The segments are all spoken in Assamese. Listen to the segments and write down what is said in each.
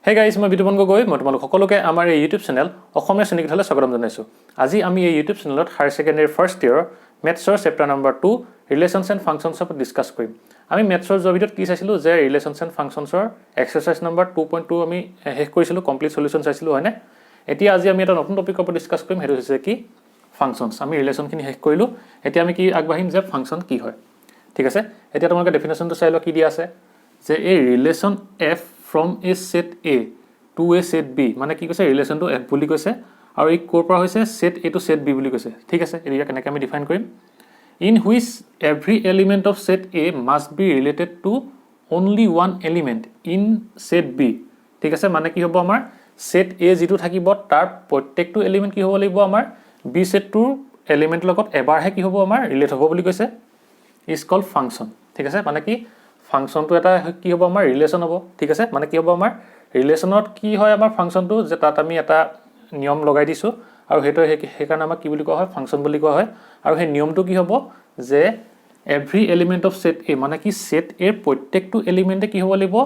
হে গাইজ, মই বিতুপন গগৈ। মই তোমালোক সকলোকে আমাৰ এই ইউটিউব চেনেল অসমীয়া শ্ৰেণীকোঠালৈ স্বাগতম জনাইছোঁ। আজি আমি এই ইউটিউব চেনেলত হায়াৰ ছেকেণ্ডেৰী ফাৰ্ষ্ট ইয়েৰৰ মেথছৰ চেপ্টাৰ নম্বৰ 2 ৰিলেশ্যনছ এণ্ড ফাংচনছৰ ওপৰত ডিছকাছ কৰিম। আমি মেথছৰ যোৱা ভিডিঅ'ত কি চাইছিলোঁ যে ৰিলেশ্যনছ এণ্ড ফাংচনছৰ এক্সাৰচাইজ নম্বৰ 2.2 আমি শেষ কৰিছিলোঁ, কমপ্লিট সলিউশ্যন চাইছিলোঁ, হয়নে? এতিয়া আজি আমি এটা নতুন টপিকৰ ওপৰত ডিছকাছ কৰিম, সেইটো হৈছে কি ফাংচনছ। আমি ৰিলেশ্যনখিনি শেষ কৰিলোঁ, এতিয়া আমি কি আগবাঢ়িম যে ফাংচন কি হয়। ঠিক আছে, এতিয়া তোমালোকে ডেফিনেশ্যনটো চাই লোৱা কি দিয়া আছে যে এই relation F from a set A to a set B, মানে কি কৈছে ৰিলেশ্যনটো এফ বুলি কৈছে আৰু এই ক'ৰ পৰা হৈছে set A to set B বুলি কৈছে। ঠিক আছে, এতিয়া কেনেকৈ আমি ডিফাইন কৰিম? In which every element of set A must be related to only one element in set B. ঠিক আছে, মানে কি হ'ব আমাৰ ছেট এ যিটো থাকিব তাৰ প্ৰত্যেকটো এলিমেণ্ট কি হ'ব লাগিব আমাৰ বি ছেটটোৰ এলিমেণ্টৰ লগত এবাৰহে কি হ'ব আমাৰ ৰিলেট হ'ব বুলি কৈছে। Is called function. ঠিক আছে, মানে কি ফাংচনটো এটা কি হ'ব আমাৰ ৰিলেশ্যন হ'ব। ঠিক আছে, মানে কি হ'ব আমাৰ ৰিলেশ্যনত কি হয় আমাৰ ফাংচনটো যে তাত আমি এটা নিয়ম লগাই দিছোঁ আৰু সেইকাৰণে আমাক কি বুলি কোৱা হয় ফাংচন বুলি কোৱা হয়। আৰু সেই নিয়মটো কি হ'ব যে এভৰি এলিমেণ্ট অফ ছেট এ, মানে কি ছেট এৰ প্ৰত্যেকটো এলিমেণ্টে কি হ'ব লাগিব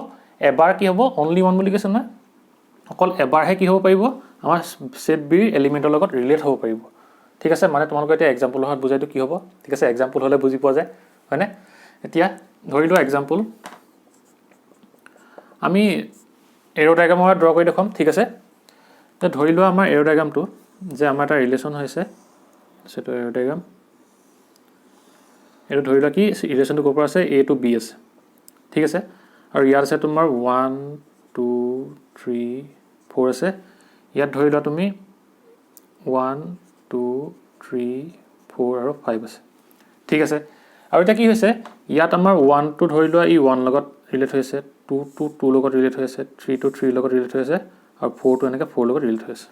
এবাৰ কি হ'ব অনলি ওৱান বুলি কৈছে নহয়, অকল এবাৰহে কি হ'ব পাৰিব আমাৰ ছেট বিৰ এলিমেণ্টৰ লগত ৰিলেট হ'ব পাৰিব। ঠিক আছে, মানে তোমালোকে এতিয়া এক্সাম্পলৰ সহায়ত বুজাইটো কি হ'ব। ঠিক আছে, এক্সাম্পল হ'লে বুজি পোৱা যায়, হয়নে? এতিয়া ধৰি লোৱা এক্সাম্পল আমি এৰ' ডায়েগ্ৰামৰ ড্ৰ কৰি দেখুৱাম। ঠিক আছে, এতিয়া ধৰি লোৱা আমাৰ এৰ' ডায়েগ্ৰামটো যে আমাৰ এটা ৰিলেশ্যন হৈছে, সেইটো এৰ' ডায়েগ্ৰাম। এইটো ধৰি লোৱা কি ৰিলেশ্যনটো ক'ৰ পৰা আছে এ টু বি আছে। ঠিক আছে, আৰু ইয়াত আছে তোমাৰ 1 2 3 4 আছে। ইয়াত ধৰি লোৱা তুমি 1 2 3 4 আৰু 5 আছে। ঠিক আছে, আৰু এতিয়া কি হৈছে ইয়াত আমাৰ 1টো ধৰি লোৱা ই 1 লগত ৰিলেট হৈ আছে, 2টো 2 লগত ৰিলেট হৈ আছে, 3টো 3 লগত ৰিলেট হৈ আছে, আৰু 4টো এনেকৈ 4 লগত ৰিলেট হৈ আছে।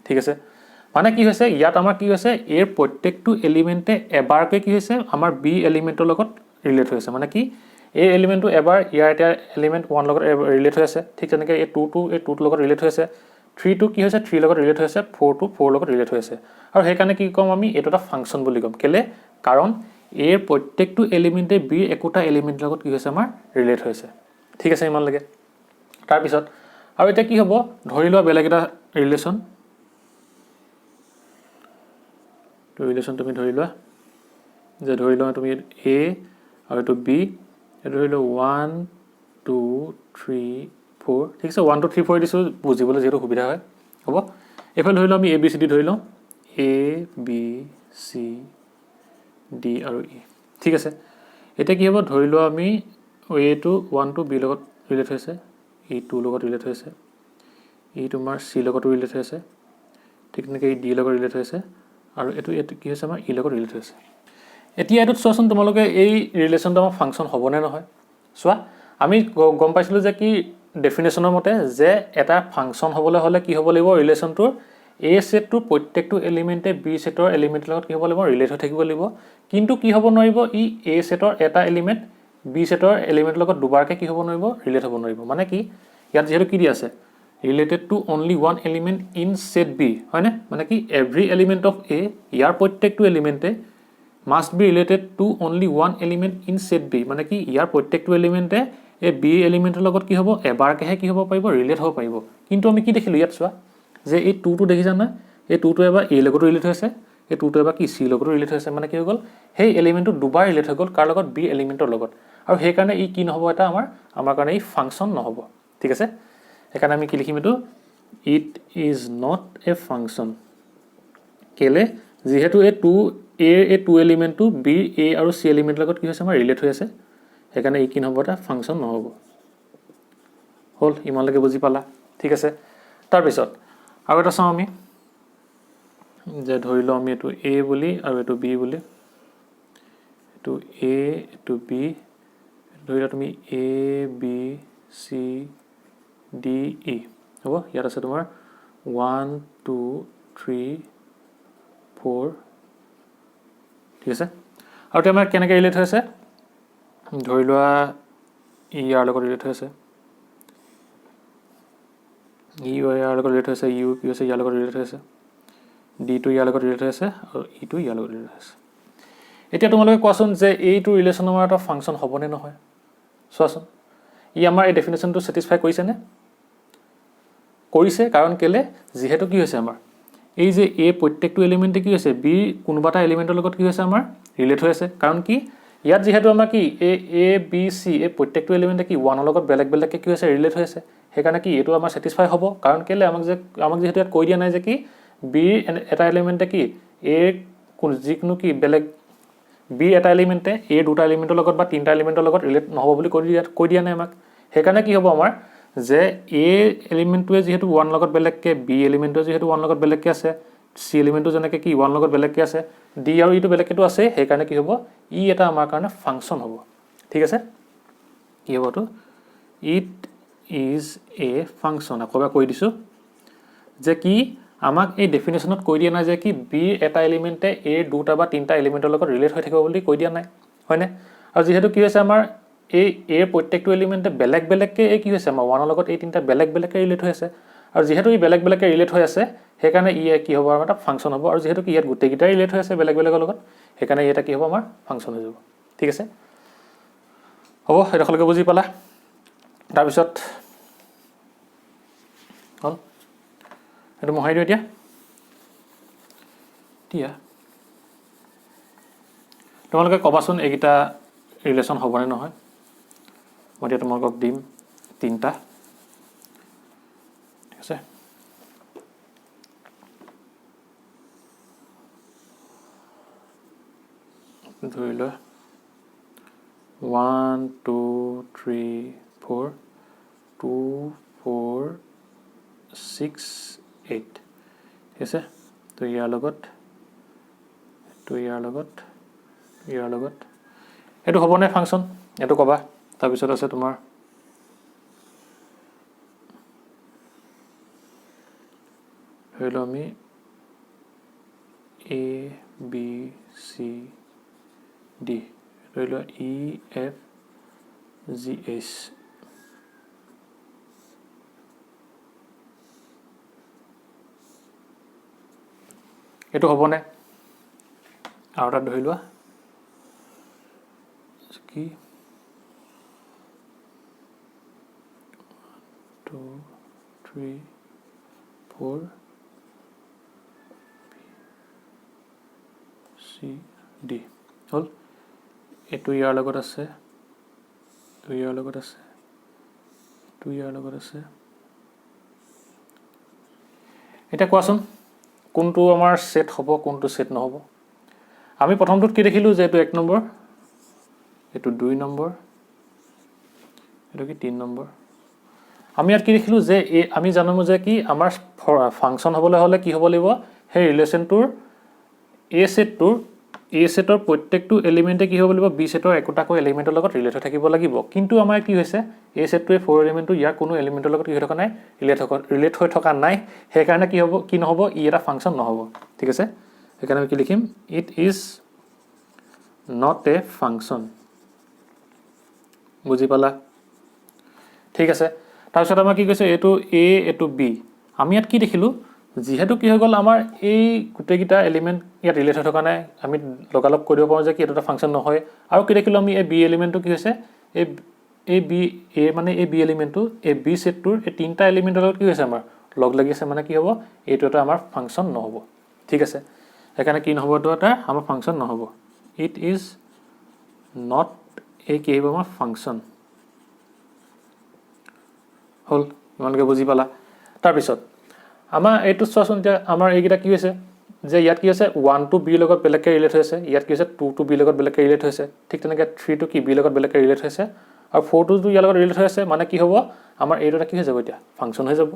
ঠিক আছে, মানে কি হৈছে ইয়াত আমাৰ কি হৈছে এৰ প্ৰত্যেকটো এলিমেণ্টে এবাৰকৈ কি হৈছে আমাৰ বি এলিমেণ্টৰ লগত ৰিলেট হৈ আছে। মানে কি এই এলিমেণ্টটো এবাৰ ইয়াৰ এতিয়া এলিমেণ্ট 1 লগত ৰিলেট হৈ আছে, ঠিক তেনেকৈ এই 2টো এই 2টোৰ লগত ৰিলেট হৈ আছে, 3টো কি হৈছে 3 লগত ৰিলেট হৈ আছে, 4টো 4 লগত ৰিলেট হৈ আছে। আৰু সেইকাৰণে কি ক'ম আমি এইটো এটা ফাংচন বুলি ক'ম। কেলে? কাৰণ এৰ প্ৰত্যেকটো এলিমেণ্টে বিৰ একোটা এলিমেণ্টৰ লগত কি হৈছে আমাৰ ৰিলেট হৈছে। ঠিক আছে, ইমানলৈকে। তাৰপিছত আৰু এতিয়া কি হ'ব ধৰি লোৱা বেলেগ এটা ৰিলেশ্যন তুমি ধৰি লোৱা যে ধৰি লোৱা তুমি এ আৰু এইটো বি, এইটো ধৰি লোৱা 1 2 3 4। ঠিক আছে, 1 2 3 4 দিছোঁ বুজিবলৈ যিহেতু সুবিধা হয়, হ'ব। এইফালে ধৰি লওঁ আমি এ বি চি ডি ধৰি লওঁ, এ বি চি ডি আৰু ই। ঠিক আছে, এতিয়া কি হ'ব ধৰি লোৱা আমি এটো 1 টো বি লগত ৰিলেট হৈছে, ই 2 লগত ৰিলেট হৈছে, ই তোমাৰ চি লগতো ৰিলেট হৈছে, ঠিক তেনেকৈ ই ডি লগত ৰিলেট হৈছে, আৰু এইটো কি হৈছে আমাৰ ই লগত ৰিলেট হৈছে। এতিয়া এইটোত চোৱাচোন তোমালোকে এই ৰিলেশ্যনটো আমাৰ ফাংচন হ'বনে নহয়। চোৱা, আমি গম পাইছিলোঁ যে কি ডেফিনেশ্যনৰ মতে যে এটা ফাংচন হ'বলৈ হ'লে কি হ'ব লাগিব ৰিলেশ্যনটোৰ এ ছেটটোৰ প্ৰত্যেকটো এলিমেণ্টে বি ছেটৰ এলিমেণ্টৰ লগত কি হ'ব লাগিব ৰিলেট হৈ থাকিব লাগিব। কিন্তু কি হ'ব নোৱাৰিব ই এ ছেটৰ এটা এলিমেণ্ট বি ছেটৰ এলিমেণ্টৰ লগত দুবাৰকৈ কি হ'ব নোৱাৰিব ৰিলেট হ'ব নোৱাৰিব। মানে কি ইয়াত যিহেতু কি দি আছে related to only one element in set B, হয়নে? মানে কি এভৰি এলিমেণ্ট অফ এ, ইয়াৰ প্ৰত্যেকটো এলিমেণ্টে must be related to only one element in set B, মানে কি ইয়াৰ প্ৰত্যেকটো এলিমেণ্টে এই বি এলিমেণ্টৰ লগত কি হ'ব এবাৰকৈহে কি হ'ব পাৰিব ৰিলেট হ'ব পাৰিব। কিন্তু আমি কি দেখিলোঁ ইয়াত চোৱা যে এই 2টো দেখিছা নহয়, এই 2টো এবাৰ এ লগতো ৰিলেট হৈছে, এই 2টো এবাৰ কি চি লগতো ৰিলেট হৈছে। মানে কি হৈ গ'ল সেই এলিমেণ্টটো দুবাৰ ৰিলেট হৈ গ'ল কাৰ লগত বি এলিমেণ্টৰ লগত, আৰু সেইকাৰণে ই কি নহ'ব এটা আমাৰ কাৰণে ই ফাংচন নহ'ব। ঠিক আছে, সেইকাৰণে আমি কি লিখিম এইটো it is not a function. কেলে? যিহেতু এই এই 2 এলিমেণ্টটো বি এ আৰু চি এলিমেণ্টৰ লগত কি হৈছে আমাৰ ৰিলেট হৈ আছে, সেইকাৰণে ই কি নহ'ব এটা ফাংচন নহ'ব। হ'ল, ইমানলৈকে বুজি পালা? ঠিক আছে, তাৰপিছত আৰু এটা চাওঁ আমি যে ধৰি লওঁ আমি এইটো এ বুলি আৰু এইটো বি বুলি, এইটো এ এইটো বি, ধৰি লোৱা তুমি A B C D E, হ'ব। ইয়াত আছে তোমাৰ 1 2 3 4। ঠিক আছে, আৰু এতিয়া আমাৰ কেনেকৈ ৰিলেট হৈ আছে ধৰি লোৱা ই ইয়াৰ লগত ৰিলেট হৈ আছে, ই ইয়াৰ লগত ৰিলেট হৈছে, ইউ কি হৈছে ইয়াৰ লগত ৰিলেট হৈ আছে, ডিটো ইয়াৰ লগত ৰিলেট হৈ আছে, আৰু ইটো ইয়াৰ লগত ৰিলেট হৈ আছে। এতিয়া তোমালোকে কোৱাচোন যে এইটো ৰিলেশ্যন আমাৰ এটা ফাংচন হ'বনে নহয়। চোৱাচোন ই আমাৰ এই ডেফিনেশ্যনটো ছেটিছফাই কৰিছেনে? কৰিছে কাৰণ কেলে যেহেতু কি হৈছে আমাৰ এই যে a প্ৰত্যেকটো এলিমেন্টে কি হৈছে b কোনোবা এটা এলিমেন্টৰ লগত কি হৈছে আমাৰ ৰিলেট হৈ আছে কাৰণ কি ইয়াত যেহেতু আমাৰ কি a b c এই প্ৰত্যেকটো এলিমেন্টে কি 1 ৰ লগত বেলেগ বেলেগকে কি হৈছে ৰিলেট হৈ আছে হেকাৰণে কি এটো আমাৰ স্যাটিসফাই হ'ব কাৰণ কেলে আমাক যেহেতু ইয়াত কৈ দিয়া নাই যে কি b এটা এলিমেন্টে কি a কোন যিকোনো কি বেলেগ b এটা এলিমেন্টে a দুটা এলিমেন্টৰ লগত বা তিনটা এলিমেন্টৰ লগত ৰিলেট নহব বুলি কৈ দিয়া নাই আমাক হেকাৰণে কি হ'ব আমাৰ যে a এলিমেন্টটোৱে যেহেতু 1 লগত বেলেগকে b এলিমেন্টটো যেহেতু 1 লগত বেলেগকে আছে c এলিমেন্টটো যেনেকৈ কি 1 লগত বেলেগকে আছে d আৰু e টো বেলেগকেটো আছে হেকাৰণে কি হ'ব ই এটা আমাৰ কাৰণে ফাংচন হ'ব ঠিক আছে কি হ'ব তো it is a function আকবা কৈ দিছো যে কি আমাক এই ডেফিনেশনত কৈ দিয়া নাই যে কি b এটা এলিমেন্টে a দুটা বা তিনটা এলিমেন্টৰ লগত ৰিলেট হৈ থাকিব বুলি কৈ দিয়া নাই হয়নে আৰু যেহেতু কি হৈছে আমাৰ এই a প্ৰত্যেকটো এলিমেন্টে বেলেগ বেলেগকে এই কি হৈছে আমাৰ 1 ৰ লগত এই তিনটা বেলেগ বেলেগকে ৰিলেট হৈ আছে আৰু যেহেতু ই বেলেগ বেলেগকে ৰিলেট হৈ আছে হেকাৰণে ই কি হ'ব আমাৰ এটা ফাংচন হ'ব আৰু যেহেতু কি ইয়াত গুটেকিটা ৰিলেট হৈ আছে বেলেগ বেলেগৰ লগত হেকাৰণে এটা কি হ'ব আমাৰ ফাংচন হৈ যাব ঠিক আছে হ'ব এটা খলকে বুজি পালা তাৰ পিছত হল এটো মহাই দিও এতিয়া তোমালোকে কবাচোন এইটা ৰিলেচন হ'বনে নহয় মই এতিয়া তোমালোকক দিম তিনটা ঠিক আছে ধৰি লোৱা 1 2 3 4 2 4 6 8 ঠিক আছে তো ইয়াৰ লগত এটো হ'বনে ফাংচন এটো কবা তাৰ পিছত আছে তোমাৰ হলো আমি a b c d হলো e f g h এটো হ'বনে আৰু এটা ধৰি লোৱা কি 2 3 4 c d হল এটো ইয়াৰ লগত আছে তো ইয়াৰ লগত আছে তো ইয়াৰ লগত আছে এটা কোৱাচোন কোনটো আমাৰ সেট হ'ব কোনটো সেট নহব আমি প্ৰথমটোত কি দেখিলো যে এটো 1 নম্বৰ এটো 2 নম্বৰ এটো কি 3 নম্বৰ আমি ইয়াত কি দেখিলো যে আমি জানো যে কি আমাৰ ফাংচন হ'বলৈ হলে কি হ'ব লাগিব হে ৰিলেচনটোৰ a সেটৰ প্ৰত্যেকটো এলিমেন্টে কি হ'ব লাগিব b সেটৰ একোটাকৈ এলিমেন্টৰ লগত ৰিলেট হৈ থাকিব লাগিব কিন্তু আমাৰ কি হৈছে a সেটটোৱে 4 এলিমেন্টটো ইয়াৰ কোনো এলিমেন্টৰ লগত কি হৈ থকা নাই ৰিলেট হৈ থকা নাই হে কাৰণে কি হ'ব কি নহব ই এটা ফাংচন নহব ঠিক আছে সেইকাৰণে আমি কি লিখিম it is not a function বুজি পালা ঠিক আছে তাৰ পিছত আমাৰ কি কৈছে এটো a এটো b আমি ইয়াত কি দেখিলো যেহেতু কি হৈ গল আমাৰ এই গুটেকিটা এলিমেন্ট ইয়াত ৰিলেট হৈ থকা নাই আমি লগালগ কৰিব পাৰো যে কি এটা ফাংচন নহয় আৰু কি দেখিলো আমি এই b এলিমেন্টটো কি হৈছে এই b a মানে এই b এলিমেন্টটো এই b সেটটোৰ এই তিনটা এলিমেন্টৰ লগত কি হৈছে আমাৰ লগ লাগি আছে মানে কি হ'ব এইটো এটা আমাৰ ফাংচন নহব ঠিক আছে এখানে কি নহব তো এটা আমাৰ ফাংচন নহব it is not a কি হ'ব আমাৰ ফাংচন হল তোমালোকে বুজি পালা তাৰ পিছত আমাৰ এইটো চোৱাচোন এতিয়া আমাৰ এইকিটা কি হৈছে যে ইয়াত কি হৈছে 1 to b লগত বেলেগকে ৰিলেট হৈছে ইয়াত কি হৈছে 2 to b লগত বেলেগকে ৰিলেট হৈছে ঠিক তেনেকৈ 3 to কি b লগত বেলেগকে ৰিলেট হৈছে আৰু 4 to ইয়াৰ লগত ৰিলেট হৈছে মানে কি হ'ব আমাৰ এইটোটা কি হৈ যাব এতিয়া ফাংচন হৈ যাব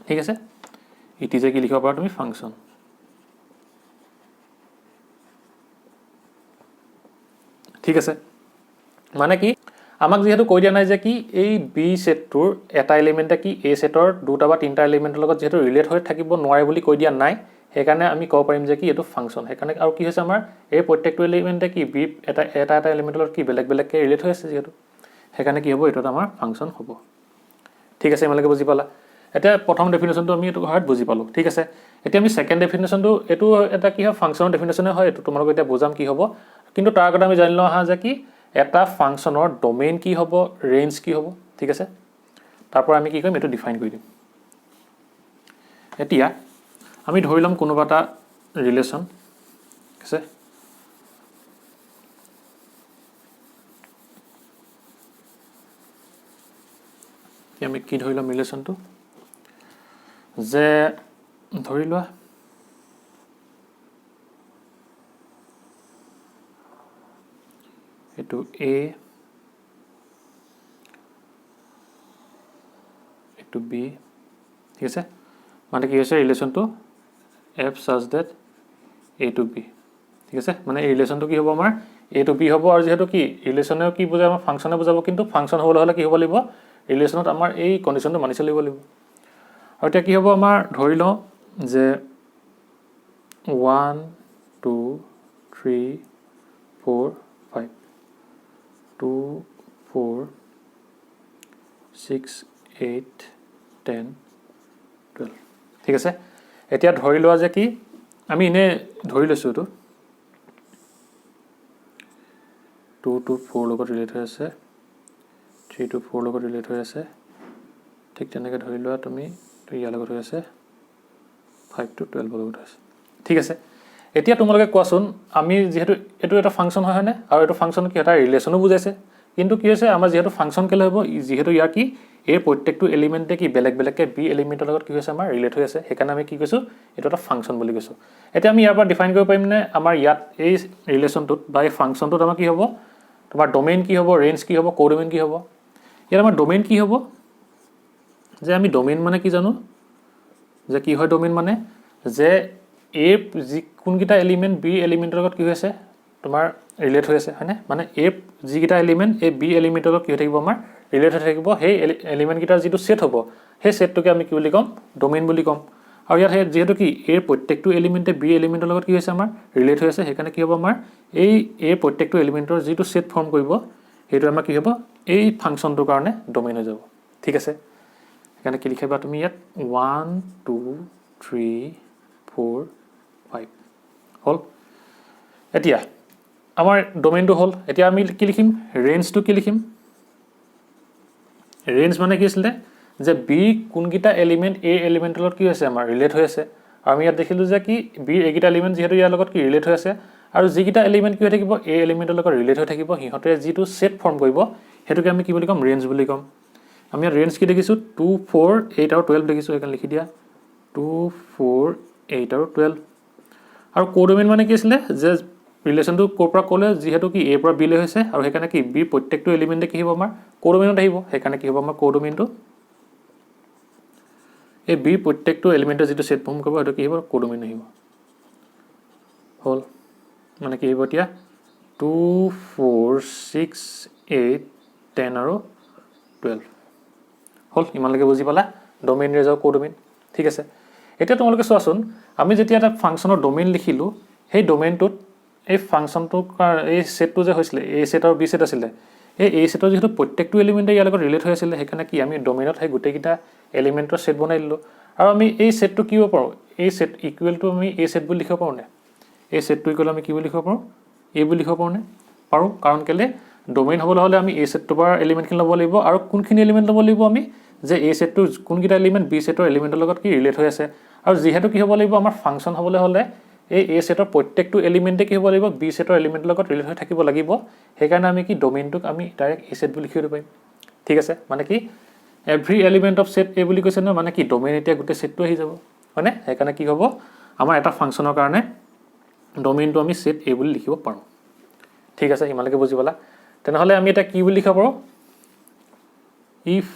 ঠিক আছে ইট ইজ কি লিখিব পাৰা তুমি ফাংচন ঠিক আছে মানে কি আমাক যেহেতু কৈ দিয়া নাই যে কি এই b সেটটোৰ এটা এলিমেন্টে কি a সেটৰ দুটা বা তিনটা এলিমেন্টৰ লগত যেহেতু ৰিলেট হৈ থাকিব নোৱাৰে বুলি কৈ দিয়া নাই হেকাৰণে আমি কব পাৰিম যে কি এটো ফাংচন হেকাৰণে আৰু কি হৈছে আমাৰ এই প্ৰত্যেকটো এলিমেন্টে কি b এটা এলিমেন্টৰ লগত কি বেলেগ বেলেগকে ৰিলেট হৈ আছে যেহেতু হেকাৰণে কি হ'ব এটো আমাৰ ফাংচন হ'ব ঠিক আছে তোমালোকে বুজি পালা এটা প্ৰথম ডেফিনেশনটো আমি এটো হাৰ্ড বুজি পালো ঠিক আছে এতিয়া আমি সেকেন্ড ডেফিনেশনটো এটো এটা কি হয় ফাংচনৰ ডেফিনেশনে হয় এটো তোমালোকে এতিয়া বুজাম কি হ'ব কিন্তু তাৰ আগতে আমি জানি লওঁ হা যে কি এটা ফাংচনৰ ডোমেইন কি হ'ব ৰেঞ্জ কি হ'ব ঠিক আছে তাৰপৰ আমি কি কৰিম এটো ডিফাইন কৰি দিম এতিয়া আমি ধৰি লম কোনোবা এটা ৰিলেশ্যন ঠিক আছে আমি কি ধৰি লম ৰিলেশ্যনটো যে ধৰি লোৱা এটো A এটো B ঠিক আছে মানে কি হৈছে ৰিলেশ্যনটো F such that A to B ঠিক আছে মানে এই ৰিলেশ্যনটো কি হ'ব আমাৰ A to B হ'ব আৰু যেহেতু কি ৰিলেশ্যনে কি বুজায় আমাৰ ফাংচনে বুজাব কিন্তু ফাংচন হ'বলৈ হলে কি হ'ব লাগিব ৰিলেশ্যনত আমাৰ এই কন্ডিশনটো মানি চলিব লাগিব আৰু এতিয়া কি হ'ব আমাৰ ধৰি লওঁ যে 1 2 3 4 5 2 4 6 8 10 12 ঠিক আছে এতিয়া ধৰি লোৱা যে কি আমি ইনে ধৰি লৈছো তো 2 to 4 লগত ৰিলেট হৈ আছে 3 to 4 লগত ৰিলেট হৈ আছে ঠিক তেনেকৈ ধৰি লোৱা তুমি ইয়াৰ লগত হৈ আছে 5 to 12 লগত আছে ঠিক আছে এতিয়া তোমালোকে কোৱাচোন আমি যেহেতু এটো এটা ফাংচন হয় হয়নে আৰু এটো ফাংচন কি এটা ৰিলেশ্যনো বুজাইছে কিন্তু কি হৈছে আমাৰ যেহেতু ফাংচন কেলে হ'ব যেহেতু ইয়াৰ কি এই প্ৰত্যেকটো এলিমেন্টে কি বেলেগ বেলেগকে বি এলিমেন্টৰ লগত কি হৈছে আমাৰ ৰিলেট হৈ আছে সেইকাৰণে আমি কি কৈছো এটো এটা ফাংচন বুলি কৈছো এতিয়া আমি ইয়াৰ পৰা ডিফাইন কৰিব পাৰিম নে আমাৰ ইয়াত এই ৰিলেশ্যনটোত বা এই ফাংচনটোত আমাৰ কি হ'ব তোমাৰ ডোমেইন কি হ'ব ৰেঞ্জ কি হ'ব কোডোমেইন কি হ'ব ইয়াৰ আমাৰ ডোমেইন কি হ'ব যে আমি ডোমেইন মানে কি জানো যে কি হয় ডোমেইন মানে যে এ কোনকিটা এলিমেন্ট বি এলিমেন্টৰ লগত কি হৈছে তোমাৰ ৰিলেট হৈ আছে হয়নে মানে এ যিকিটা এলিমেন্ট এ বি এলিমেন্টৰ লগত কি হৈ থাকিব আমাৰ ৰিলেট হৈ থাকিব সেই এলিমেন্ট কিটাৰ যিটো সেট হ'ব সেই সেটটোকে আমি কি বুলি কম ডোমেইন বুলি কম আৰু ইয়াত যেহেতু কি এ প্ৰত্যেকটো এলিমেন্টে বি এলিমেন্টৰ লগত কি হৈছে আমাৰ ৰিলেট হৈ আছে সেইকাৰণে কি হ'ব আমাৰ এই এ প্ৰত্যেকটো এলিমেন্টৰ যিটো সেট ফৰ্ম কৰিব সেইটো আমাৰ কি হ'ব এই ফাংচনটোৰ কাৰণে ডোমেইন হৈ যাব ঠিক আছে সেইকাৰণে কি লিখিবা তুমি ইয়াত 1 2 3 4 5 হল এতিয়া আমাৰ ডোমেইনটো হল এতিয়া আমি কি লিখিম ৰেঞ্জটো কি লিখিম ৰেঞ্জ মানে কি আছিল যে বি কোনকিটা এলিমেন্ট এ এলিমেন্টৰ লগত কি হৈছে আমাৰ ৰিলেট হৈ আছে আৰু আমি ইয়াত দেখিলো যে কি বি একিটা এলিমেন্ট যেহেতু ইয়াৰ লগত কি ৰিলেট হৈ আছে আৰু যিকিটা এলিমেন্ট কি হৈ থাকিব এ এলিমেন্টৰ লগত ৰিলেট হৈ থাকিব হিহঁতে যিটো সেট ফৰ্ম কৰিব হেতুকে আমি কি বুলি কম ৰেঞ্জ বুলি কম আমি ইয়াত ৰেঞ্জ কি দেখিছো 2 4 8 আৰু 12 দেখিছো এখান লিখি দিয়া 2 4 8 আৰু 12 আৰু কোডোমেইন মানে কি আছিল যে ৰিলেশ্যনটো কোৰ পৰা ক'লে যেহেতু কি এ পৰা বি লৈ হৈছে আৰু সেইকাৰণে কি বি প্ৰত্যেকটো এলিমেন্টে কি হ'ব আমাৰ কোডোমেইনত আহিব সেইকাৰণে কি হ'ব আমাৰ কোডোমেইনটো এই বি প্ৰত্যেকটো এলিমেন্টে যিটো সেট ফৰ্ম কৰিব হেতু কি হ'ব কোডোমেইন আহিব হল মানে কি হ'ব এতিয়া 2 4 6 8 10 আৰু 12 হল ইমানলৈকে বুজি পালা ডোমেইন ৰেঞ্জ আৰু কোডোমেইন ঠিক আছে এতিয়া তোমালোকে চোৱাচোন আমি যেতিয়া এটা ফাংচনৰ ডোমেইন লিখিলো সেই ডোমেইনটোত এই ফাংচনটোৰ এই সেটটো যে হৈছিল এ সেট আৰু বি সেট আছিল এই সেটৰ যেহেতু প্ৰত্যেকটো এলিমেন্টে ইয়াৰ লগত ৰিলেট হৈ আছিল সেইকাৰণে কি আমি ডোমেইনত সেই গোটেইকিটা এলিমেন্টৰ সেট বনাই দিলো আৰু আমি এই সেটটো কি হ'ব পাৰো এই সেট ইকুৱেল টু আমি এই সেট বুলি লিখিব পাৰো নে এই সেটটো ইকুৱেল আমি কি বুলি লিখিব পাৰো এ বুলি লিখিব পাৰো নে পাৰো কাৰণ কেলে ডোমেইন হ'বলৈ হলে আমি এই সেটটোৰ পৰা এলিমেন্টখিনি ল'ব লাগিব আৰু কোনখিনি এলিমেন্ট ল'ব লাগিব আমি যে এই সেটটো কোনকিটা এলিমেন্ট বি সেটৰ এলিমেন্টৰ লগত কি ৰিলেট হৈ আছে আৰু যেহেতু কি হ'ব লাগিব আমাৰ ফাংচন হ'বলৈ হলে এই এ সেটৰ প্ৰত্যেকটো এলিমেন্টে কি হ'ব লাগিব বি সেটৰ এলিমেন্টৰ লগত ৰিলেট হৈ থাকিব লাগিব সেইকাৰণে আমি কি ডোমেইনটোক আমি ডাইৰেক্ট এ সেট বুলি লিখি দিব পাৰিম ঠিক আছে মানে কি এভৰি এলিমেন্ট অফ সেট এ বুলি কৈছে ন মানে কি ডোমেইন এতিয়া গোটেই সেটটো আহি যাব হয়নে সেইকাৰণে কি হ'ব আমাৰ এটা ফাংচনৰ কাৰণে ডোমেইনটো আমি সেট এ বুলি লিখিব পাৰো ঠিক আছে ইমানলৈকে বুজি পালা তেনেহলে আমি এটা কি বুলি লিখিব পাৰো if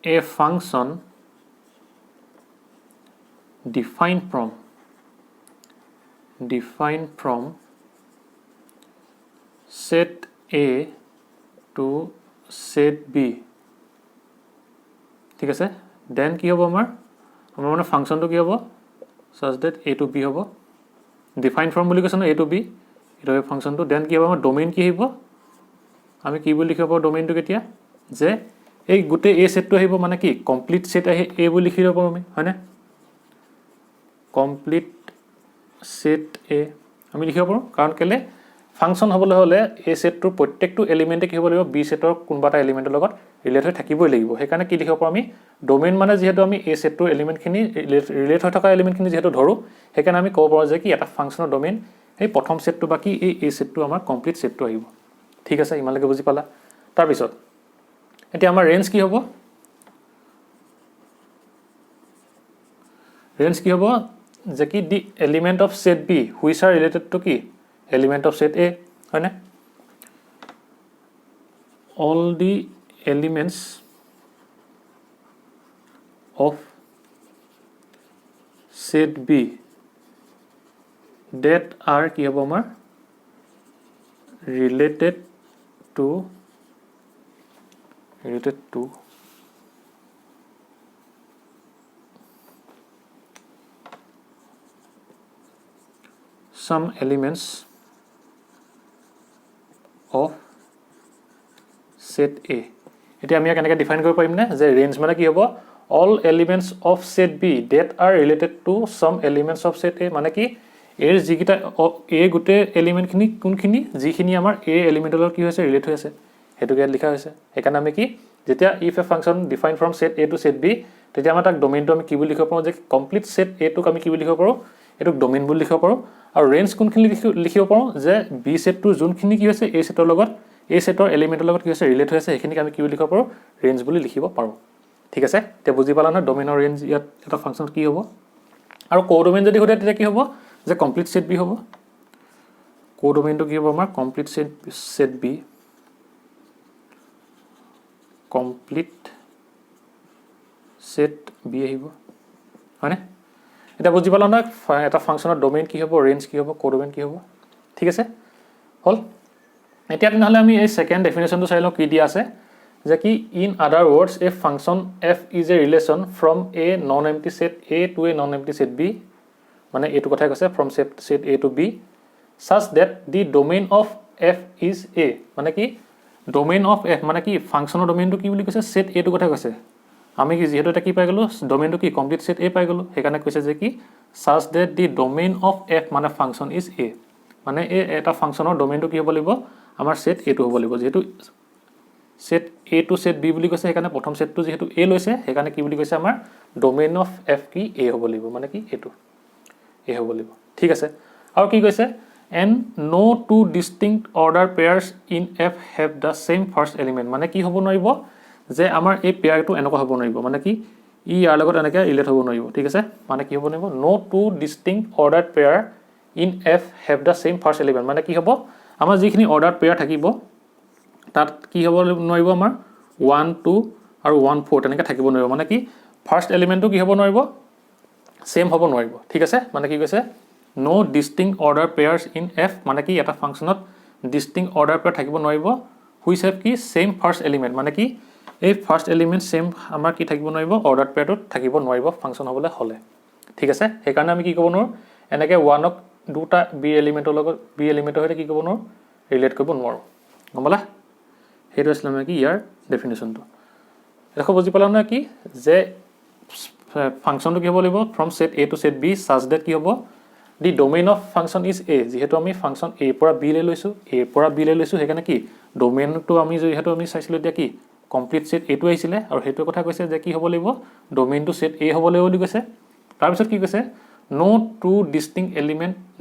a function defined from set A to set B ঠিক আছে দেন কি হ'ব আমাৰ মানে ফাংচনটো কি হ'ব such that A to B হ'ব defined from বুলি কৈছে ন A to B এটা ফাংচনটো দেন কি হ'ব আমাৰ ডোমেইন কি আহিব আমি কি বুলি লিখিব পাৰো ডোমেইনটো কেতিয়া যে এই গোটেই এ সেটটো আহিব মানে কি কমপ্লিট সেট আহি এ বুলি লিখিব পাৰো আমি হয়নে কমপ্লিট সেট এ আমি লিখিব পাৰো কাৰণ কেলে ফাংচন হ'বলৈ হ'লে এই সেটটোৰ প্ৰত্যেকটো এলিমেন্টে কি হ'ব লাগিব বি সেটৰ কোনবা এটা এলিমেন্টৰ লগত ৰিলেট হৈ থাকিবই লাগিব সেইকাৰণে কি লিখিব পাৰো আমি ডোমেইন মানে যেহেতু আমি এই সেটটোৰ এলিমেন্টখিনি ৰিলেট হৈ থকা এলিমেন্টখিনি যেহেতু ধৰো সেইকাৰণে আমি ক'ব পাৰো যে কি এটা ফাংচনৰ ডোমেইন এই প্ৰথম সেটটো বাকি এই সেটটো আমাৰ কমপ্লিট সেটটো আহিব ঠিক আছে ইমানলৈকে বুজি পালা তাৰ পিছত এতিয়া আমাৰ ৰেঞ্জ কি হ'ব ৰেঞ্জ কি হ'ব যে কি the element of set B which are related to কি element of set A হয় না all the elements of set B that are কি হ'ব আমাৰ related to some elements of set A এতিয়া আমি কেনেকৈ ডিফাইন কৰিব পাৰিম না যে ৰেঞ্জ মানে কি হ'ব all elements of set B that are related to some elements of set A মানে কি এৰ যিকিটা A গুটে এলিমেন্ট খিনি কোনখিনি যিখিনি আমাৰ A এলিমেন্টৰ লগত কি হৈছে ৰিলেট হৈ আছে হেতু ইয়াত লিখা হৈছে সেইকাৰণে আমি কি যেতিয়া if a function defined from set A to set B তেতিয়া আমাৰ তাক ডোমেইনটো আমি কি বুলি লিখিব পাৰো যে কমপ্লিট set A টোক আমি কি বুলি লিখিব পাৰো এটোক ডোমেইন বুলি লিখিব পাৰো আৰু ৰেঞ্জ কোনখিনি লিখিব পাৰো যে বি সেটটো যোনখিনি কি হৈছে এ সেটৰ লগত এ সেটৰ এলিমেন্টৰ লগত কি হৈছে ৰিলেট হৈ আছে সেইখিনি আমি কি বুলি লিখিব পাৰো ৰেঞ্জ বুলি লিখিব পাৰো ঠিক আছে তে বুজি পালা না ডোমেইনৰ ৰেঞ্জ ইয়াত এটা ফাংচন কি হ'ব আৰু কোডোমেইন যদি হতে তেতিয়া কি হ'ব যে কমপ্লিট সেট বি হ'ব কোডোমেইনটো কি হ'ব আমাৰ complete set B complete set B আহিব হয়নে এটা বুজি পালা না এটা ফাংচনৰ ডোমেইন কি হ'ব ৰেঞ্জ কি হ'ব কোডোমেইন কি হ'ব ঠিক আছে হল এতিয়া নহলে আমি এই সেকেন্ড ডেফিনেশনটো চাই লও কি দিয়া আছে যে কি ইন আদাৰ ওয়াৰ্ডস এ function f is a relation from a non empty set A to a non empty set B মানে এটো কথা কৈছে from set A to B such that the domain of f is A মানে কি domain of f মানে কি ফাংচনৰ ডোমেইনটো কি বুলি কৈছে set A টো কথা কৈছে আমি কি যেহেতু এটা কি পাই গলো ডোমেইনটো কি কমপ্লিট সেট A পাই গলো সেইকাৰণে কৈছে যে কি such that the domain of f মানে ফাংচন is A মানে এটা ফাংচনৰ ডোমেইনটো কি হ'ব লাগিব আমাৰ সেট A টো হ'ব লাগিব যেহেতু set A to set B বুলি কৈছে সেইকাৰণে প্ৰথম সেটটো যেহেতু A লৈছে সেইকাৰণে কি বুলি কৈছে আমাৰ ডোমেইন অফ f কি A হ'ব লাগিব মানে কি এটো A হ'ব লাগিব ঠিক আছে আৰু কি কৈছে and no two distinct order pairs in f have the same first element মানে কি হ'ব নোৱাৰিব যে আমাৰ এই পেয়াৰটো এনেকুৱা হ'ব নোৱাৰিব মানে কি ই ইয়াৰ লগত এনেকৈ ৰিলেট হ'ব নোৱাৰিব ঠিক আছে মানে কি হ'ব নোৱাৰিব no two distinct ordered pair in f have the same first element মানে কি হ'ব আমাৰ যিখিনি অৰ্ডাৰ পেয়াৰ থাকিব তাত কি হ'ব নোৱাৰিব আমাৰ 1 2 আৰু 1 4 তেনেকৈ থাকিব নোৱাৰিব মানে কি ফাৰ্স্ট এলিমেন্টটো কি হ'ব নোৱাৰিব সেম হ'ব নোৱাৰিব ঠিক আছে মানে কি কৈছে no distinct order pairs in f মানে কি এটা ফাংচনত distinct order pair থাকিব নোৱাৰিব which have কি same first element মানে কি এই ফাৰ্স্ট এলিমেন্ট সেম আমাৰ কি থাকিব নোৱাৰিব অৰ্ডাৰ পেয়াৰটো থাকিব নোৱাৰিব ফাংচন হ'বলে হলে ঠিক আছে সেই কাৰণে আমি কি ক'ব নোৱাৰো এনেকৈ 1 ক দুটা বি এলিমেন্টৰ লগত বি এলিমেন্টৰ হৈতে কি ক'ব নোৱাৰো ৰিলেট কৰিব নোৱাৰো গমলা হেটো আছিল মানে কি ইয়াৰ ডেফিনিশনটো দেখো বুজি পালা না কি যে ফাংচনটো কি হ'ব লাগিব from set A to set B such that কি হ'ব the domain of function is A যেহেতু আমি ফাংচন A পৰা B লৈ লৈছো সেইকাৰণে কি ডোমেইনটো আমি যেহেতু আমি চাইছিলো এতিয়া কি কমপ্লিট সেট A টো আহিছিলে আৰু হেটো কথা কৈছে যে কি হ'ব লাগিব ডোমেইনটো সেট A হ'ব লাগিব বুলি কৈছে তাৰ পিছত কি কৈছে no two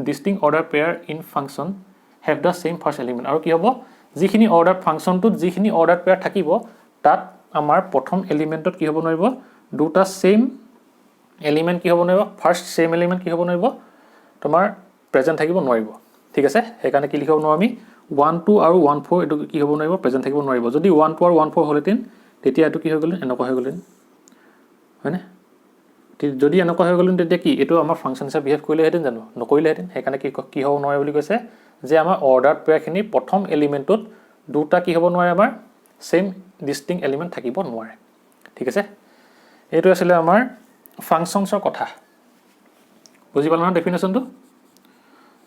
distinct order pair in function have the same first element আৰু কি হ'ব যিখিনি অৰ্ডাৰ ফাংচনটোত যিখিনি অৰ্ডাৰ পেয়াৰ থাকিব তাত আমাৰ প্ৰথম এলিমেন্টত কি হ'ব নোৱাৰিব দুটা সেম এলিমেন্ট কি হ'ব নোৱাৰিব ফাৰ্স্ট সেম এলিমেন্ট কি হ'ব নোৱাৰিব তোমাৰ প্ৰেজেন্ট থাকিব নোৱাৰিব ঠিক আছে সেইকাৰণে কি লিখিব নোৱাৰো আমি 1 2 আৰু 1 4 এটো কি হ'ব নোৱাৰিব প্ৰেজেন্ট থাকিব নোৱাৰিব যদি 1 2 আৰু 1 4 হলেতেন তেতিয়া এটো কি হৈ গ'ল এনেকুৱা হৈ গ'লেন হয়নে যদি এনেকুৱা হৈ গ'লেন তেতিয়া কি এটো আমাৰ ফাংচন হিচাপে বিহেভ কৰিলে হেতেন জানো নকৰিলে হেতেন সেইকাৰণে কি হ'ব নোৱাৰে বুলি কৈছে যে আমাৰ অৰ্ডাৰ পেয়াৰখিনি প্ৰথম এলিমেন্টত দুটা কি হ'ব নোৱাৰে আমাৰ সেম ডিস্টিংক্ট এলিমেন্ট থাকিব নোৱাৰে ঠিক আছে এটো আছিল আমাৰ ফাংচনছৰ কথা বুজি পালা না ডেফিনেশনটো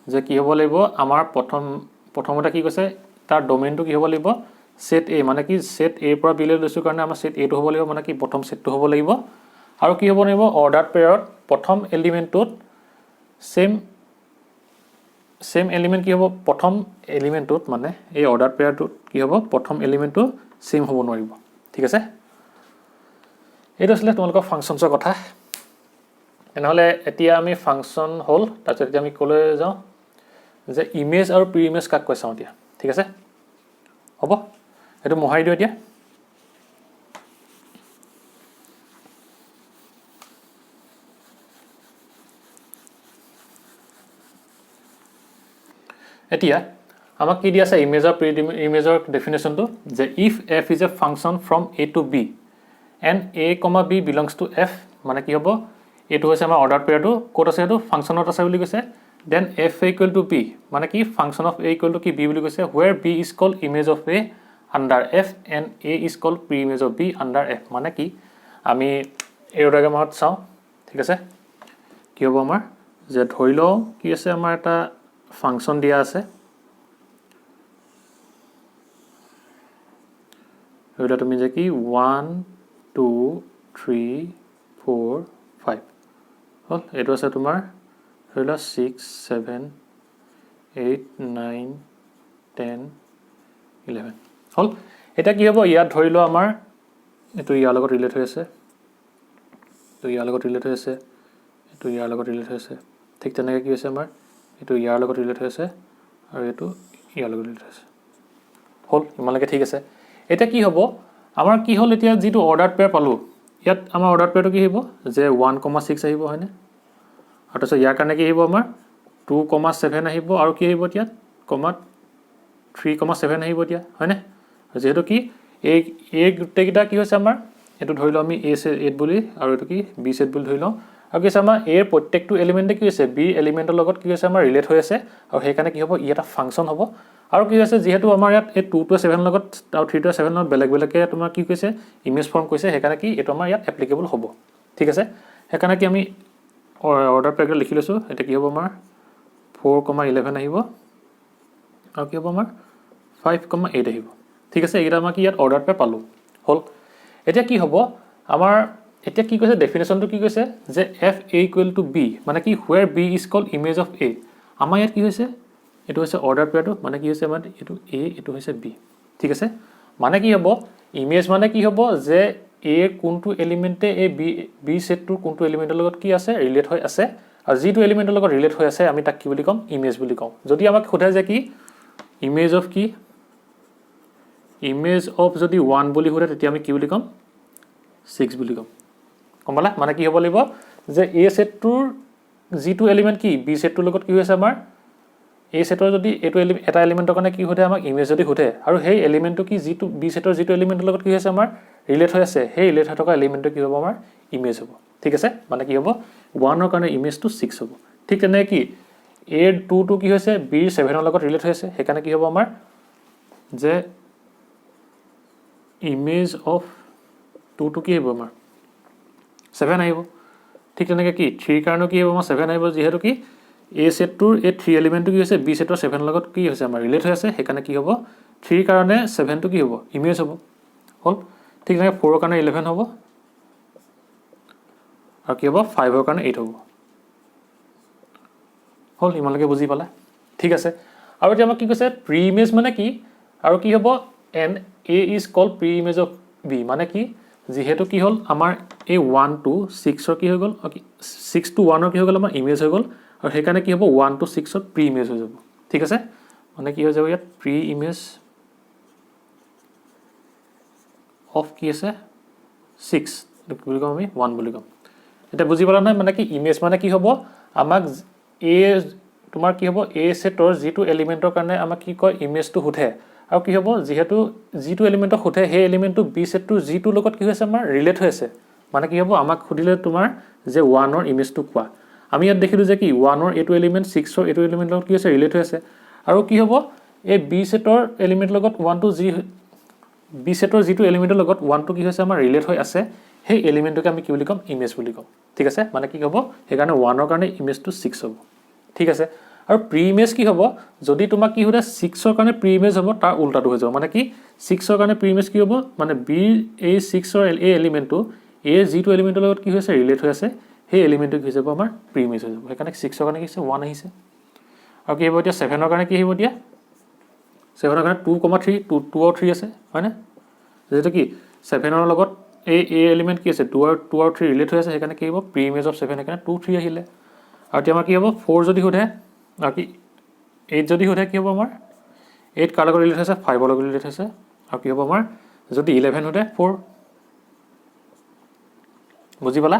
যে কি হ'ব লাগিব আমাৰ প্ৰথমতে কি কৈছে তাৰ ডোমেইনটো কি হ'ব লাগিব সেট A মানে কি সেট A পৰা B লৈ লৈছো কাৰণে আমাৰ সেট A টো হ'ব লাগিব মানে কি প্ৰথম সেটটো হ'ব লাগিব আৰু কি হ'ব লাগিব অৰ্ডাৰ পেয়াৰত প্ৰথম এলিমেন্টত সেম সেম এলিমেন্ট কি হ'ব প্ৰথম এলিমেন্টত মানে এই অৰ্ডাৰ পেয়াৰটোত কি হ'ব প্ৰথম এলিমেন্টটো সেম হ'ব নোৱাৰিব ঠিক আছে এইটো আছিল তোমালোকৰ ফাংচনছৰ কথা এনেহলে এতিয়া আমি ফাংচন হল তাৰপিছত এতিয়া আমি কলৈ যাওঁ যে ইমেজ আৰু প্ৰি ইমেজ কাক কৈ চাওঁ এতিয়া ঠিক আছে হ'ব এটো মোহাই দিও এতিয়া এতিয়া আমাক কি দিয়া আছে ইমেজ আৰু প্ৰি ইমেজৰ ডেফিনেশনটো যে if f is a function from a to b and a, b belongs to f মানে কি হ'ব এটো হৈছে আমাৰ অৰ্ডাৰ পেয়াৰটো কোড আছে এটো ফাংচনত আছে বুলি কৈছে then f equal to b মানে কি function of a equal to কি b বুলি কৈছে where b is called image of a under f and a is called pre-image of b under f মানে কি আমি এই ডায়াগ্ৰামত চাওঁ ঠিক আছে কি হ'ব আমাৰ যে ধৰি লও কি আছে আমাৰ এটা ফাংচন দিয়া আছে এটা তুমি যে কি 1 2 3 4 5 হল এটো আছে তোমাৰ ধৰি লও 6 7 8 9 10 11 হল এটা কি হ'ব ইয়াত ধৰি লও আমাৰ এটো ইয়াৰ লগত ৰিলেট হৈ আছে তো ইয়াৰ লগত ৰিলেট হৈ আছে এটো ইয়াৰ লগত ৰিলেট হৈ আছে ঠিক তেনেকৈ কি হৈছে আমাৰ এটো ইয়াৰ লগত ৰিলেট হৈ আছে আৰু এটো ইয়াৰ লগত ৰিলেট হৈ আছে হল ইমানলৈকে ঠিক আছে এটা কি হ'ব আমাৰ কি হল এতিয়া যেটো অৰ্ডাৰ পেয়াৰ পালো ইয়াত আমাৰ অৰ্ডাৰ পেয়াৰটো কি হ'ব যে 1,6 আহিব হয়নে আৰু তাৰপিছত ইয়াৰ কাৰণে কি আহিব আমাৰ 2,7 আহিব আৰু কি আহিব এতিয়া 3,7 আহিব এতিয়া হয়নে যেহেতু কি এই গোটেইটা কি হৈছে আমাৰ এটো ধৰি লও আমি a set বুলি আৰু এটো কি b set বুলি ধৰি লও আৰু কি আছে আমাৰ a ৰ প্ৰত্যেকটো এলিমেন্টে কি হৈছে b এলিমেন্টৰ লগত কি হৈছে আমাৰ ৰিলেট হৈ আছে আৰু সেই কাৰণে কি হ'ব ই এটা ফাংচন হ'ব আৰু কি হৈছে যেহেতু আমাৰ ইয়াত এই 2 to 7 লগত আৰু 3 to 7 লগত বেলেগ বেলেগকে তোমাৰ কি কৈছে ইমেজ ফৰ্ম কৈছে সেই কাৰণে কি এটো আমাৰ ইয়াত এপ্লিকেবল হ'ব ঠিক আছে সেই কাৰণে কি আমি অৰ্ডাৰ পেয়াৰ লিখি লৈছো এটা কি হ'ব আমাৰ 4,11 আহিব আৰু কি হ'ব আমাৰ 5,8 আহিব ঠিক আছে এটা আমাৰ কি ইয়াত অৰ্ডাৰ পেয়াৰ পালো হল এতিয়া কি হ'ব আমাৰ এতিয়া কি কৈছে ডেফিনেশনটো কি কৈছে যে f a equal to b মানে কি where b is called image of a আমাৰ ইয়াত কি হৈছে এটো হৈছে অৰ্ডাৰ পেয়াৰটো মানে কি হৈছে আমাৰ এটো a এটো হৈছে b ঠিক আছে মানে কি হ'ব ইমেজ মানে কি হ'ব যে a কোনটো এলিমেন্টে a b সেটটোৰ কোনটো এলিমেন্টৰ লগত কি আছে ৰিলেট হৈ আছে আৰু যেটো এলিমেন্টৰ লগত ৰিলেট হৈ আছে আমি তাক কি বুলি কম ইমেজ বুলি কম যদি আমাক সোধে যে কি ইমেজ অফ কি ইমেজ অফ যদি 1 বুলি হোৰে তেতিয়া আমি কি বুলি কম 6 বুলি কম কমলা মানে কি হ'ব লাগিব যে a সেটটোৰ যেটো এলিমেন্ট কি b সেটটোৰ লগত কি হৈছে আমাৰ a সেটৰ যদি এটো এটা এলিমেন্টৰ কাৰণে কি হোতে আমাক ইমেজ যদি হোতে আৰু সেই এলিমেন্টটো কি যেটো b সেটৰ যেটো এলিমেন্টৰ লগত কি হৈছে আমাৰ ৰিলেট হৈ আছে সেই ৰিলেট হৈ থকা এলিমেন্টটো কি হ'ব আমাৰ ইমেজ হ'ব ঠিক আছে মানে কি হ'ব 1 ৰ কাৰণে ইমেজটো 6 হ'ব ঠিক তেনে কি a 2 টো কি হৈছে b 7 ৰ লগত ৰিলেট হৈ আছে সেই কাৰণে কি হ'ব আমাৰ যে ইমেজ অফ 2 টো কি হ'ব আমাৰ 7 আহিব ঠিক তেনেকৈ কি 3 কাৰণে কি হ'ব আমাৰ 7 আহিব যেহেতু কি a সেটটোৰ এই 3 এলিমেন্টটো কি হৈছে b সেটৰ 7 লগত কি হৈছে আমাৰ ৰিলেট হৈ আছে সেইকাৰণে কি হ'ব 3 কাৰণে 7 টো কি হ'ব ইমেজ হ'ব হল ঠিক তেনেকৈ 4 ৰ কাৰণে 11 হ'ব আৰু কি হ'ব 5 ৰ কাৰণে 8 হ'ব হল ইমানলৈকে বুজি পালা ঠিক আছে আৰু এতিয়া আমাক কি কৈছে প্ৰি ইমেজ মানে কি আৰু কি হ'ব and a is called pre image of b মানে কি যেহেতু কি হল আমাৰ এই 1 to 6 ৰ কি হৈ গল 6 to 1 ৰ কি হৈ গল আমাৰ ইমেজ হৈ গল আৰু সেই কাৰণে কি হ'ব 1 to 6 ৰ প্ৰি ইমেজ হৈ যাব ঠিক আছে মানে কি হৈ যাব ইয়াত প্ৰি ইমেজ অফ কি আছে 6 কি বুলি কম আমি 1 বুলি কম এটা বুজি পালা নাই মানে কি ইমেজ মানে কি হ'ব আমাক a তোমাৰ কি হ'ব a সেটৰ যেটো এলিমেন্টৰ কাৰণে আমাক কি কয় ইমেজটো উঠে আৰু কি হ'ব যেহেতু যেটো এলিমেন্টক উঠে সেই এলিমেন্টটো b সেটটোৰ যেটো লগত কি হৈছে আমাৰ ৰিলেট হৈ আছে মানে কি হ'ব আমাক খুদিলে তোমাৰ যে 1 ৰ ইমেজটো কোৱা আমি ইয়াত দেখিলো যে কি 1 ৰ এটো এলিমেন্ট 6 ৰ এটো এলিমেন্ট লগত কি হৈছে ৰিলেট হৈ আছে আৰু কি হ'ব এই b সেটৰ এলিমেন্ট লগত 1 to g b সেটৰ যেটো এলিমেন্টৰ লগত 1 টো কি হৈছে আমাৰ ৰিলেট হৈ আছে সেই এলিমেন্টটোকে আমি কি বুলি কম ইমেজ বুলি কম ঠিক আছে মানে কি হ'ব সেই কাৰণে 1 ৰ কাৰণে ইমেজটো 6 হ'ব ঠিক আছে আৰু প্ৰি ইমেজ কি হ'ব যদি তোমাক কি হ'লে 6 ৰ কাৰণে প্ৰি ইমেজ হ'ব তাৰ উল্টাটো হৈ যাব মানে কি 6 ৰ কাৰণে প্ৰি ইমেজ কি হ'ব মানে b এই 6 ৰ এই এলিমেন্টটো a যেটো এলিমেন্টৰ লগত কি হৈছে ৰিলেট হৈ আছে সেই এলিমেন্টটো কি হৈ যাব আমাৰ প্ৰি ইমেজ হৈ যাব সেই কাৰণে 6 ৰ কাৰণে কি হৈছে 1 আহিছে আৰু কি হ'ব এতিয়া 7ৰ কাৰণে কি হ'ব এতিয়া 7ৰ কাৰণে 2,3 2 আৰু 3 আছে হয়নে যেটো কি 7ৰ লগত এই এলিমেন্ট কি আছে 2 আৰু 3 ৰিলেট হৈ আছে সেইকাৰণে কি হ'ব প্ৰি ইমেজ অফ 7 সেইকাৰণে 2 3 আহিলে আৰু এতিয়া আমাৰ কি হ'ব 4 যদি সোধে আৰু কি 8 যদি সোধে কি হ'ব আমাৰ 8 কাৰ লগত ৰিলেট হৈছে 5 ৰ লগত ৰিলেট হৈছে আৰু কি হ'ব আমাৰ যদি 11 সোধে 4 বুজি পালা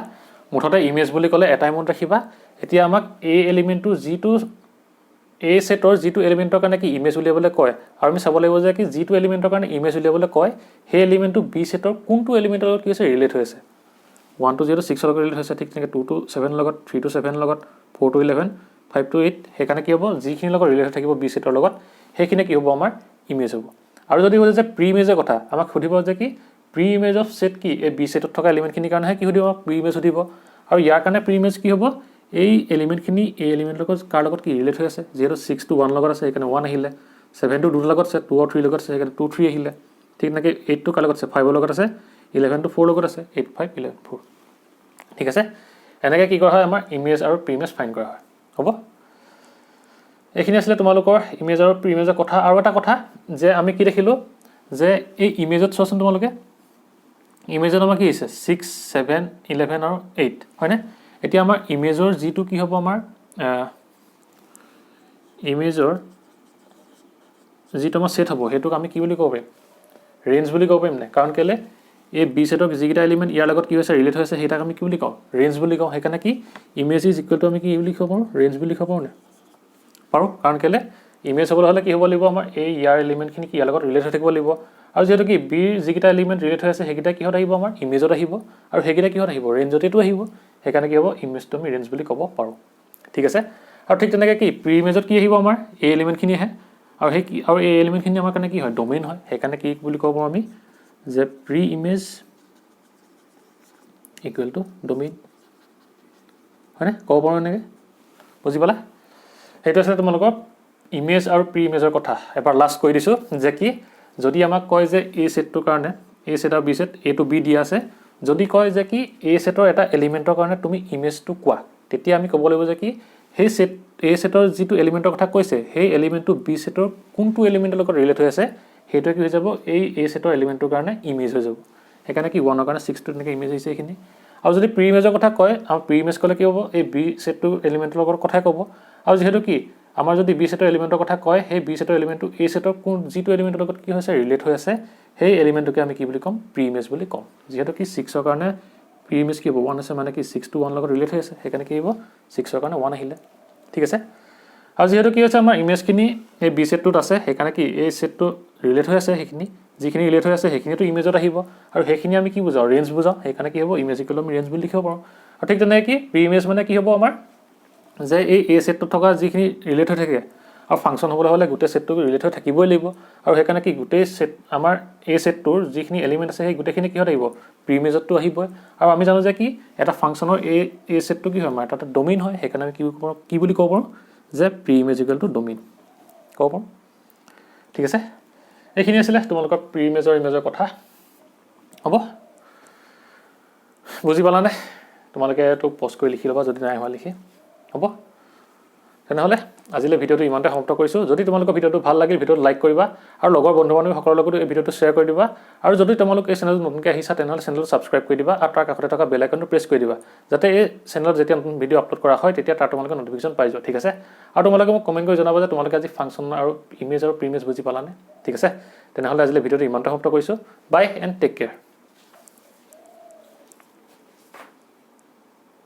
মুঠতে ইমেজ বুলি ক'লে এটাই মনত ৰাখিবা এতিয়া আমাক এই এলিমেন্টটো যিটো এই সেটৰ যিটো এলিমেন্টৰ কাৰণে কি ইমেজ উলিয়াবলৈ কয় আৰু আমি চাব লাগিব যে কি যিটো এলিমেন্টৰ কাৰণে ইমেজ উলিয়াবলৈ কয় সেই এলিমেন্টটো বি সেটৰ কোনটো এলিমেন্টৰ লগত কি আছে ৰিলেট হৈ আছে 1 to 0 6 লগত ৰিলেট হৈছে ঠিক তেনেকৈ 2 to 7 লগত 3 to 7 লগত 4 to 11 5 to 8 সেইকাৰণে কি হ'ব যিখিনি লগত ৰিলেট থাকিব বি সেটৰ লগত সেইখিনি কি হ'ব আমাৰ ইমেজ হ'ব আৰু যদি হৈ যায় প্ৰি ইমেজৰ কথা আমাক সুধিব যে কি প্ৰি ইমেজ অফ সেট কি এই বি সেটত থকা এলিমেন্টখিনিৰ কাৰণে কি সুধিব প্ৰি ইমেজ সুধিব আৰু ইয়াৰ কাৰণে প্ৰি ইমেজ কি হ'ব এই এলিমেন্টখিনি এই এলিমেন্ট লগত কাৰ লগত কি ৰিলেট হৈ আছে যেটো 6 to 1 লগত আছে সেইকাৰণে 1 আহিলে 7 to 2 লগত আছে 2 আৰু 3 লগত আছে সেইকাৰণে 2 3 আহিলে ঠিক নাকি 8 to কাৰ লগত আছে 5 ৰ লগত আছে 11 to 4 লগত আছে 8 5 11 4 ঠিক আছে এনেকৈ কি কৰা হয় আমাৰ ইমেজ আৰু প্ৰি ইমেজ ফাইন্ড কৰা হয় হ'ব এইখিনি আছিল তোমালোকৰ ইমেজ আৰু প্ৰি ইমেজৰ কথা আৰু এটা কথা যে আমি কি দেখিলো যে এই ইমেজত চোৱাচোন তোমালোকে ইমেজত আমাৰ কি আছে 6 7 11 আৰু 8 হয়নে এতিয়া আমাৰ ইমেজৰ যিটো কি হ'ব আমাৰ ইমেজৰ যিটো আমাৰ সেট হ'ব হেতুক আমি কি বুলি ক'ব পাৰিম ৰেঞ্জ বুলি ক'ব পাৰিম না কাৰণ কেলে এই বি সেটৰ যিকিটা এলিমেন্ট ইয়াৰ লগত কি হৈছে ৰিলেট হৈছে হেটাক আমি কি বুলি কওঁ ৰেঞ্জ বুলি কওঁ সেইকাৰণে কি ইমেজ ইজ ইকুৱেল টু আমি কি বুলি ক'ব পাৰো ৰেঞ্জ বুলি ক'ব পাৰো না পাৰো কাৰণ কেলে ইমেজ হ'বলৈ হ'লে কি হ'ব লাগিব আমাৰ এই ইয়াৰ এলিমেন্টখিনি কি ইয়াৰ লগত ৰিলেট হৈ থাকিব লাগিব আৰু যেটো কি বি যিকিটা এলিমেন্ট ৰিলেট হৈ আছে হেকিটা কিহত আহিব আমাৰ ইমেজত আহিব আৰু হেকিটা কিহত আহিব ৰেঞ্জতেটো আহিব সেইকাৰণে কি হ'ব ইমেজটো আমি ৰেঞ্জ বুলি ক'ব পাৰো ঠিক আছে আৰু ঠিক তেনেকৈ কি প্ৰি ইমেজত কি আহিব আমাৰ এই এলিমেন্টখিনি আহে আৰু এই এলিমেন্টখিনি আমাৰ কাৰণে কি হয় ডোমেইন হয় সেইকাৰণে কি বুলি ক'ব আমি যে pre image equal to domain হয়নে ক'ব পাৰো এনেকৈ বুজি পালা সেইটো আছে তোমালোকৰ ইমেজ আৰু প্ৰি ইমেজৰ কথা এবাৰ লাষ্ট কৈ দিছো যে কি যদি আমাক কয় যে এই সেটটোৰ কাৰণে এই সেট আৰু বি সেট এ টু বি দিয়া আছে যদি কয় যে কি এই সেটৰ এটা এলিমেন্টৰ কাৰণে তুমি ইমেজটো কোৱা তেতিয়া আমি ক'ব লাগিব যে কি সেই সেট এই সেটৰ যিটো এলিমেন্টৰ কথা কৈছে সেই এলিমেন্টটো বি সেটৰ কোনটো এলিমেন্টৰ লগত ৰিলেট হৈ আছে হেটো কি হৈ যাব এই সেটৰ এলিমেন্টৰ কাৰণে ইমেজ হৈ যাব সেইকাৰণে কি 1 ৰ কাৰণে 6 টো তেনেকৈ ইমেজ হৈছে এইখিনি আৰু যদি প্ৰি ইমেজৰ কথা কয় আৰু প্ৰি ইমেজ ক'লে কি হ'ব এই বি সেটটো এলিমেন্টৰ লগত কথাই ক'ব আৰু যেহেতু কি আমাৰ যদি বি সেটৰ এলিমেন্টৰ কথা কয় সেই বি সেটৰ এলিমেন্টটো এই সেটৰ কোন যিটো এলিমেন্টৰ লগত কি হৈছে ৰিলেট হৈ আছে সেই এলিমেন্টটোকে আমি কি বুলি ক'ম প্ৰি ইমেজ বুলি ক'ম যেহেতু কি 6 ৰ কাৰণে প্ৰি ইমেজ কি হ'ব 1 আছে মানে কি 6 to 1 লগত ৰিলেট হৈ আছে সেইকাৰণে কি হ'ব 6 ৰ কাৰণে 1 আহিলে ঠিক আছে আৰু যেহেতু কি হৈছে আমাৰ ইমেজখিনি এই বি সেটটোত আছে সেইকাৰণে কি এই সেটটো ৰিলেট হৈ আছে সেইখিনি যিখিনি ৰিলেট হৈ আছে সেইখিনিটো ইমেজত আহিব আৰু সেইখিনি আমি কি বুজাও ৰেঞ্জ বুজাও সেইকাৰণে কি হ'ব ইমেজ ইকুৱেল আমি ৰেঞ্জ বুলি লিখিব পাৰোঁ আৰু ঠিক তেনেকৈ কি প্ৰি ইমেজ মানে কি হ'ব আমাৰ যে এই সেটটোত থকা যিখিনি ৰিলেট হৈ থাকে আৰু ফাংচন হ'বলৈ হ'লে গোটেই সেটটো ৰিলেট হৈ থাকিবই লাগিব আৰু সেইকাৰণে কি গোটেই সেট আমাৰ এই সেটটোৰ যিখিনি এলিমেন্ট আছে সেই গোটেইখিনি কিহত আহিব প্ৰি ইমেজতটো আহিবই আৰু আমি জানো যে কি এটা ফাংচনৰ এই সেটটো কি হয় আমাৰ এটা ডোমেইন হয় সেইকাৰণে আমি কি বুলি ক'ব পাৰোঁ যে pre image equal to domain ক'ব পাৰোঁ ঠিক আছে এইখিনি আছিলে তোমালোকৰ প্ৰি ইমেজৰ ইমেজৰ কথা হ'ব বুজি পালানে তোমালোকে এইটো পষ্ট কৰি লিখি ল'বা যদি নাই হোৱা লিখি হ'ব তেনেহ'লে আজিলৈ ভিডিঅ'টো ইমানতে সমাপ্ত কৰিছোঁ যদি তোমালোকৰ ভিডিঅ'টো ভাল লাগিল ভিডিঅ'টো লাইক কৰিবা আৰু লগৰ বন্ধু বান্ধৱীসকলৰ লগতো এই ভিডিঅ'টো শ্বেয়াৰ কৰি দিবা আৰু যদি তোমালোক এই চেনেলটো নতুনকৈ আহিছা তেনেহ'লে চেনেলটো ছাবস্ক্ৰাইব কৰি দিবা আৰু তাৰ কাষতে থকা বেল আইকনটো প্ৰেছ কৰি দিবা যাতে এই চেনেলত যেতিয়া নতুন ভিডিঅ' আপলোড কৰা হয় তেতিয়া তাৰ তোমালোকে নটিফিকেশ্যন পাই যোৱা ঠিক আছে আৰু তোমালোকে মোক কমেণ্ট কৰি জনাবা যে তোমালোকে আজি ফাংচন আৰু ইমেজ আৰু প্ৰি ইমেজ বুজি পালানে ঠিক আছে তেনেহ'লে আজিলৈ ভিডিঅ'টো ইমানতে সমাপ্ত কৰিছোঁ বাই এণ্ড টেক কেয়াৰ